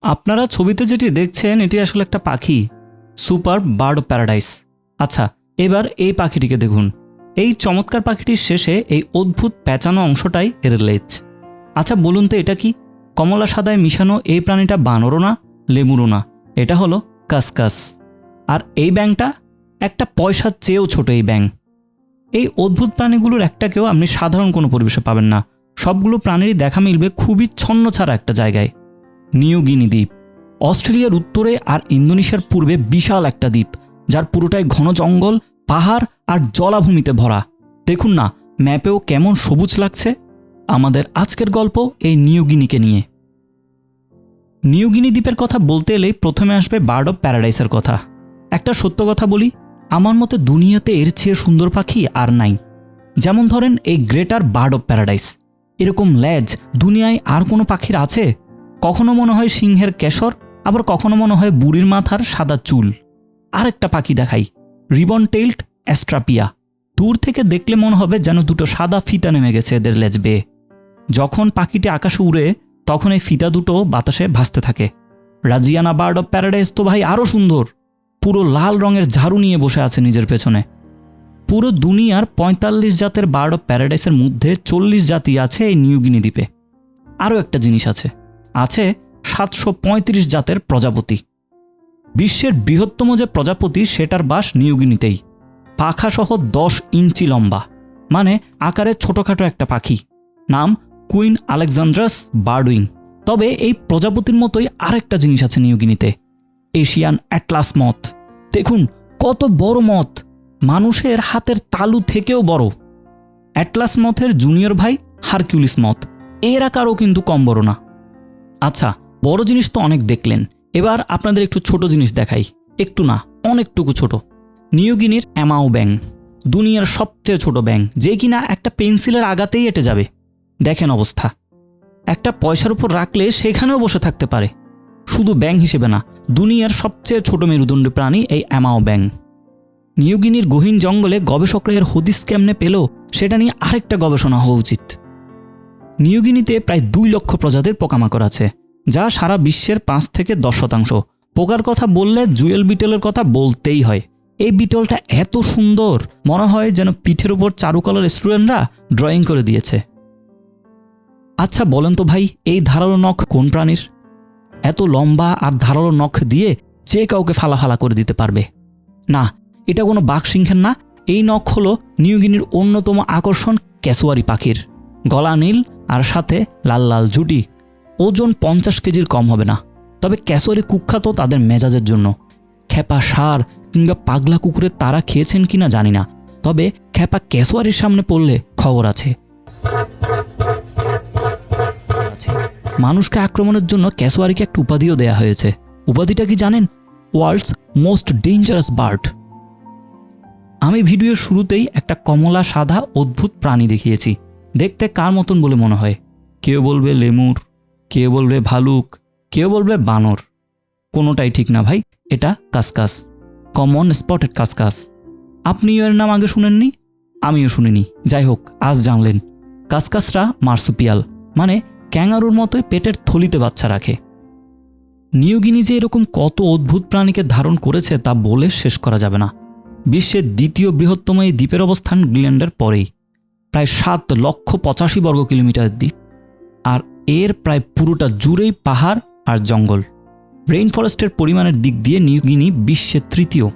আপনারা ছবিতে যেটি দেখছেন এটি আসলে একটা পাখি, সুপার বার্ড অফ প্যারাডাইস। আচ্ছা, এবার এই পাখিটিকে দেখুন। এই চমৎকার পাখিটির শেষে এই অদ্ভুত প্যাঁচানো অংশটাই এর লেজ। আচ্ছা বলুন তো এটা কি? কমলা সাদায় মিশানো এই প্রাণীটা বানরও না, লেমুরও না, এটা হলো কাসকাস। আর এই ব্যাঙটা একটা পয়সার চেয়েও ছোট এই ব্যাঙ। এই অদ্ভুত প্রাণীগুলোর একটাকেও আপনি সাধারণ কোনো পরিবেশে পাবেন না। সবগুলো প্রাণীরই দেখা মিলবে খুবই ছন্নছাড়া একটা জায়গায়, নিউ গিনি দ্বীপ। অস্ট্রেলিয়ার উত্তরে আর ইন্দোনেশিয়ার পূর্বে বিশাল একটা দ্বীপ, যার পুরোটাই ঘন জঙ্গল, পাহাড় আর জলাভূমিতে ভরা। দেখুন না ম্যাপেও কেমন সবুজ লাগছে। আমাদের আজকের গল্প এই নিউ গিনিকে নিয়ে। নিউ গিনি দ্বীপের কথা বলতে এলেই প্রথমে আসবে বার্ড অফ প্যারাডাইসের কথা। একটা সত্য কথা বলি, আমার মতে দুনিয়াতে এর চেয়ে সুন্দর পাখি আর নাই। যেমন ধরেন এই গ্রেটার বার্ড অফ প্যারাডাইস, এরকম লেজ দুনিয়ায় আর কোনো পাখির আছে? কখনো মনে হয় সিংহের কেশর, আবার কখনো মনে হয় বুড়ির মাথার সাদা চুল। আরেকটা পাখি দেখাই, রিবন টেইলড অ্যাস্ট্রাপিয়া। দূর থেকে দেখলে মনে হবে যেন দুটো সাদা ফিতা নেমে গেছে এদের লেজ বেয়ে। যখন পাখিটি আকাশে উড়ে তখন এই ফিতা দুটো বাতাসে ভাসতে থাকে। রাজিয়ানা বার্ড অফ প্যারাডাইস তো ভাই আরও সুন্দর, পুরো লাল রঙের ঝাড়ু নিয়ে বসে আছে নিজের পেছনে। পুরো দুনিয়ার ৪৫ জাতের বার্ড অফ প্যারাডাইসের মধ্যে ৪০ জাতি আছে এই নিউ গিনি দ্বীপে। আরও একটা জিনিস আছে ৭৩৫ জাতের প্রজাপতি। বিশ্বের বৃহত্তম যে প্রজাপতি সেটার বাস নিউ গিনিতেই। পাখাসহ ১০ ইঞ্চি লম্বা, মানে আকারে ছোটোখাটো একটা পাখি। নাম কুইন আলেকজান্ড্রাস বার্ডউইং। তবে এই প্রজাপতির মতোই আরেকটা জিনিস আছে নিউ গিনিতে, এশিয়ান অ্যাটলাস মথ। দেখুন কত বড় মথ, মানুষের হাতের তালু থেকেও বড়। অ্যাটলাস মথের জুনিয়র ভাই হারকিউলিস মথ, এর আকারও কিন্তু কম বড় না। আচ্ছা, বড় জিনিস তো অনেক দেখলেন, এবার আপনাদের একটু ছোট জিনিস দেখাই। একটু না, অনেকটুকু ছোট। নিউ গিনির অ্যামাও ব্যাং, দুনিয়ার সবচেয়ে ছোট ব্যাং, যে কিনা একটা পেন্সিলের আগাতেই এঁটে যাবে। দেখেন অবস্থা, একটা পয়সার উপর রাখলে সেখানেও বসে থাকতে পারে। শুধু ব্যাং হিসেবে না, দুনিয়ার সবচেয়ে ছোট মেরুদণ্ডী প্রাণী এই অ্যামাও ব্যাং। নিউ গিনির গহীন জঙ্গলে গবেষকরা এর হদিস কেমনে পেল সেটা নিয়ে আরেকটা গবেষণা হওয়া উচিত। নিউ গিনিতে প্রায় ২ লক্ষ প্রজাতির পোকামাকড় আছে, যা সারা বিশ্বের ৫ থেকে ১০%। পোকার কথা বললে জুয়েল বিটলের কথা বলতেই হয়। এই বিটলটা এত সুন্দর, মনে হয় যেন পিঠের ওপর চারুকলার স্টুডেন্টরা ড্রয়িং করে দিয়েছে। আচ্ছা বলেন তো ভাই, এই ধারালো নখ কোন প্রাণীর? এত লম্বা আর ধারালো নখ দিয়ে যে কাউকে ফালা করে দিতে পারবে। না, এটা কোনো বাঘ সিংহের না। এই নখ হলো নিউ গিনির অন্যতম আকর্ষণ ক্যাসোয়ারি পাখির। গলা নীল আর সাথে লাল লাল জুটি। ওজন ৫০ কেজির কম হবে না। তবে ক্যাসোয়ারি কুখ্যাত তাদের মেজাজের জন্য। খেপা ষাঁড় কিংবা পাগলা কুকুরের তারা খেয়েছেন কিনা জানি না, তবে খেপা ক্যাসোয়ারির সামনে পড়লে খবর আছে। মানুষকে আক্রমণের জন্য ক্যাসোয়ারিকে একটা উপাধিও দেয়া হয়েছে। উপাধিটা কি জানেন? World's most dangerous bird. আমি ভিডিওর শুরুতেই একটা কমলা সাদা অদ্ভুত প্রাণী দেখিয়েছি। দেখতে কার মতন বলে মনে হয়? কেউ বলবে লেমুর, কেউ বলবে ভালুক, কেউ বলবে বানর। কোনোটাই ঠিক না ভাই, এটা কাসকাস, কমন স্পটেড কাসকাস। আপনিও এর নাম আগে শুনেননি, আমিও শুনিনি। যাই হোক, আজ জানলেন। কাসকাসরা মার্সুপিয়াল, মানে ক্যাঙ্গারুর মতোই পেটের থলিতে বাচ্চা রাখে। নিউ গিনি যে এরকম কত অদ্ভুত প্রাণীকে ধারণ করেছে তা বলে শেষ করা যাবে না। বিশ্বের দ্বিতীয় বৃহত্তম এই দ্বীপের অবস্থান গ্রিনল্যান্ডের পরেই। প্রায় ৭,৮৫,০০০ বর্গ কিলোমিটার দ্বীপ, আর এর প্রায় পুরোটা জুড়েই পাহাড় আর জঙ্গল। রেইন ফরেস্টের পরিমাণের দিক দিয়ে নিউ গিনি বিশ্বের তৃতীয়।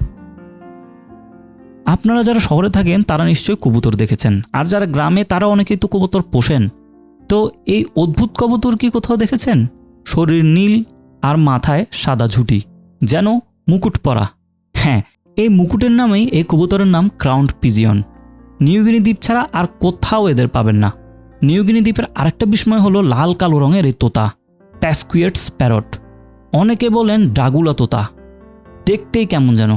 আপনারা যারা শহরে থাকেন তারা নিশ্চয়ই কবুতর দেখেছেন, আর যারা গ্রামে তারা অনেকেই তো কবুতর পোষেন। তো এই অদ্ভুত কবুতর কি কোথাও দেখেছেন? শরীর নীল আর মাথায় সাদা ঝুঁটি, যেন মুকুট পরা। হ্যাঁ, এই মুকুটের নামেই এই কবুতরের নাম ক্রাউন্ড পিজিয়ন। নিউ গিনি দ্বীপ ছাড়া আর কোথাও এদের পাবেন না। নিউ গিনি দ্বীপের আরেকটা বিস্ময় হলো লাল কালো রঙের এই তোতা, প্যাসকুয়েটস প্যারট। অনেকে বলেন ড্রাগুলা তোতা। দেখতেই কেমন যেন।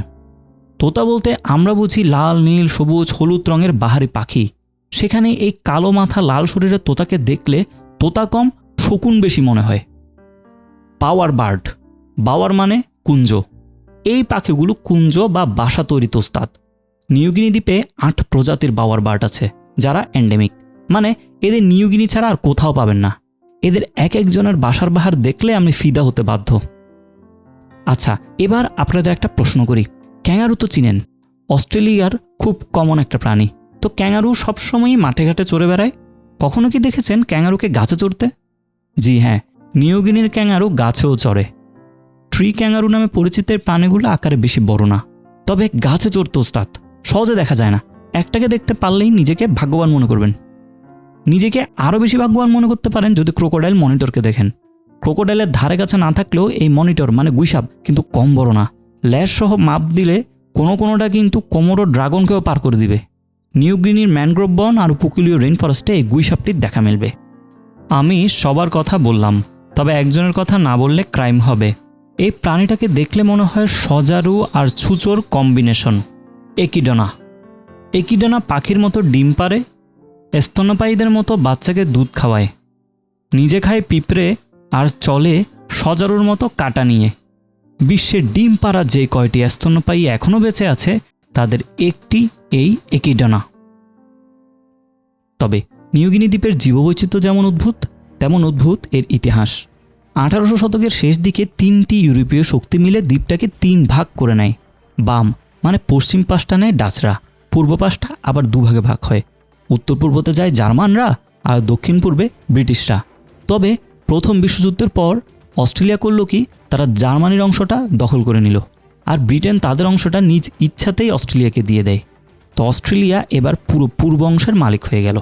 তোতা বলতে আমরা বুঝি লাল নীল সবুজ হলুদ রঙের বাহারি পাখি। সেখানে এই কালো মাথা লাল শরীরের তোতাকে দেখলে তোতা কম শকুন বেশি মনে হয়। পাওয়ার বার্ড, বাওয়ার মানে কুঞ্জ। এই পাখিগুলো কুঞ্জ বা বাসা তৈরিতে ওস্তাদ। নিউ গিনি দ্বীপে ৮ প্রজাতির বাওয়ার বার্ড আছে, যারা এন্ডেমিক, মানে এদের নিউ গিনি ছাড়া আর কোথাও পাবেন না। এদের এক একজনের বাসার বাহার দেখলে আমি ফিদা হতে বাধ্য। আচ্ছা, এবার আপনাদের একটা প্রশ্ন করি। ক্যাঙ্গারু তো চিনেন, অস্ট্রেলিয়ার খুব কমন একটা প্রাণী। তো ক্যাঙ্গারু সবসময়ই মাঠে ঘাটে চড়ে বেড়ায়। কখনো কি দেখেছেন ক্যাঙ্গারুকে গাছে চড়তে? জি হ্যাঁ, নিউ গিনির ক্যাঙ্গারু গাছেও চড়ে। ট্রি ক্যাঙ্গারু নামে পরিচিত প্রাণীগুলো আকারে বেশি বড় না, তবে গাছে চড়তে ওস্তাদ। সহজে দেখা যায় না। একটাকে দেখতে পারলেই নিজেকে ভাগ্যবান মনে করবেন। নিজেকে আরও বেশি ভাগ্যবান মনে করতে পারেন যদি ক্রোকোডাইল মনিটরকে দেখেন। ক্রোকোডাইলের ধারে কাছে না থাকলেও এই মনিটর মানে গুইসাপ কিন্তু কম বড় না। ল্যাশ সহ মাপ দিলে কোনোটা কিন্তু কোমোডো ড্রাগনকেও পার করে দিবে। নিউ গিনির ম্যানগ্রোভ বন আর উপকূলীয় রেইন ফরেস্টে এই গুইসাপটির দেখা মিলবে। আমি সবার কথা বললাম, তবে একজনের কথা না বললে ক্রাইম হবে। এই প্রাণীটাকে দেখলে মনে হয় সজারু আর ছুঁচোর কম্বিনেশন। একিডনা। একিডনা পাখির মতো ডিম পারে, স্তন্যপায়ীদের মতো বাচ্চাকে দুধ খাওয়ায়, নিজে খায় পিঁপড়ে আর চলে সজারুর মতো কাঁটা নিয়ে। বিশ্বের ডিম পাড়া যে কয়টি স্তন্যপায়ী এখনও বেঁচে আছে তাদের একটি এই একিডনা। তবে নিউগিনি দ্বীপের জীববৈচিত্র্য যেমন অদ্ভুত, তেমন অদ্ভুত এর ইতিহাস। 1800 শতকের শেষ দিকে 3টি ইউরোপীয় শক্তি মিলে দ্বীপটাকে 3 ভাগ করে নেয়। বাম মানে পশ্চিম পাশটা নেয় ডাচরা, পূর্ব পাশটা আবার দুভাগে ভাগ হয়। উত্তর পূর্বতে যায় জার্মানরা আর দক্ষিণ পূর্বে ব্রিটিশরা। তবে প্রথম বিশ্বযুদ্ধের পর অস্ট্রেলিয়া করল কি, তারা জার্মানির অংশটা দখল করে নিল আর ব্রিটেন তাদের অংশটা নিজ ইচ্ছাতেই অস্ট্রেলিয়াকে দিয়ে দেয়। তো অস্ট্রেলিয়া এবার পুরো পূর্ব অংশের মালিক হয়ে গেল।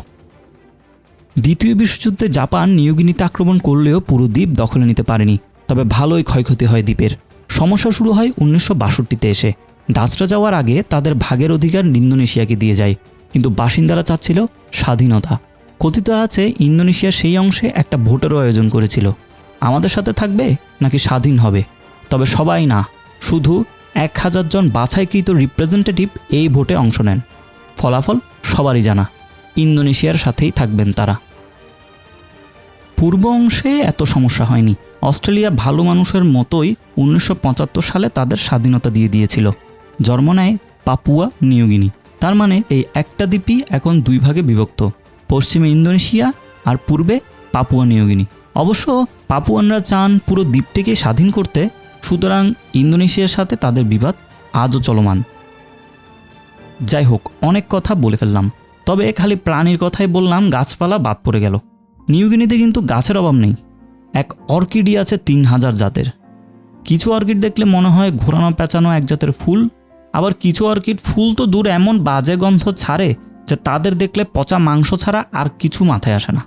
দ্বিতীয় বিশ্বযুদ্ধে জাপান নিউগিনিতে আক্রমণ করলেও পুরো দ্বীপ দখলে নিতে পারেনি, তবে ভালোই ক্ষয়ক্ষতি হয় দ্বীপের। সমস্যা শুরু হয় 1962-তে এসে। ডাচরা যাওয়ার আগে তাদের ভাগের অধিকার ইন্দোনেশিয়াকে দিয়ে যায়, কিন্তু বাসিন্দারা চাচ্ছিল স্বাধীনতা। কথিত আছে ইন্দোনেশিয়ার সেই অংশে একটা ভোটেরও আয়োজন করেছিল, আমাদের সাথে থাকবে নাকি স্বাধীন হবে। তবে সবাই না, শুধু 1000 জন বাছাইকৃত রিপ্রেজেন্টেটিভ এই ভোটে অংশ নেন। ফলাফল সবারই জানা, ইন্দোনেশিয়ার সাথেই থাকবেন তারা। পূর্ব অংশে এত সমস্যা হয়নি। অস্ট্রেলিয়া ভালো মানুষের মতোই 1975 সালে তাদের স্বাধীনতা দিয়ে দিয়েছিল। জন্ম নেয় পাপুয়া নিউগিনি। তার মানে এই একটা দ্বীপই এখন 2 ভাগে বিভক্ত, পশ্চিমে ইন্দোনেশিয়া আর পূর্বে পাপুয়া নিউগিনি। অবশ্য পাপুয়ানরা চান পুরো দ্বীপটিকে স্বাধীন করতে, সুতরাং ইন্দোনেশিয়ার সাথে তাদের বিবাদ আজও চলমান। যাই হোক, অনেক কথা বলে ফেললাম, তবে খালি প্রাণীর কথাই বললাম, গাছপালা বাদ পড়ে গেল। নিউগিনিতে কিন্তু গাছের অভাব নেই। এক অর্কিডই আছে 3000 জাতের। কিছু অর্কিড দেখলে মনে হয় ঘোরানো পেঁচানো এক জাতের ফুল, আবার কিছু অর্কিড ফুল তো দূর এমন বাজে গন্ধ ছাড়ে যে তাদের দেখলে পচা মাংস ছাড়া আর কিছু মাথায় আসে না।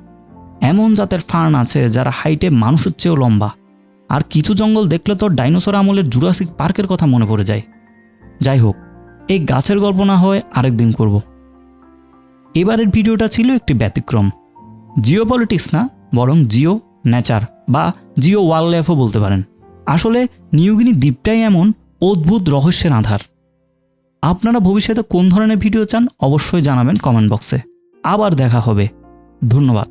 এমন জাতের ফার্ন আছে যারা হাইটে মানুষের চেয়েও লম্বা। আর কিছু জঙ্গল দেখলে তো ডাইনোসর আমলের জুরাসিক পার্কের কথা মনে পড়ে যায়। যাই হোক, এই গাছের গল্প না হয় আরেকদিন করব। এবারের ভিডিওটা ছিল একটি ব্যতিক্রম। জিও পলিটিক্স না, বরং জিও নেচার বা জিও ওয়াইল্ড লাইফও বলতে পারেন। আসলে নিউগিনি দ্বীপটাই এমন অদ্ভুত রহস্যের আধার। আপনারা ভবিষ্যতে কোন ধরনের ভিডিও চান অবশ্যই জানাবেন কমেন্ট বক্সে। আবার দেখা হবে। ধন্যবাদ।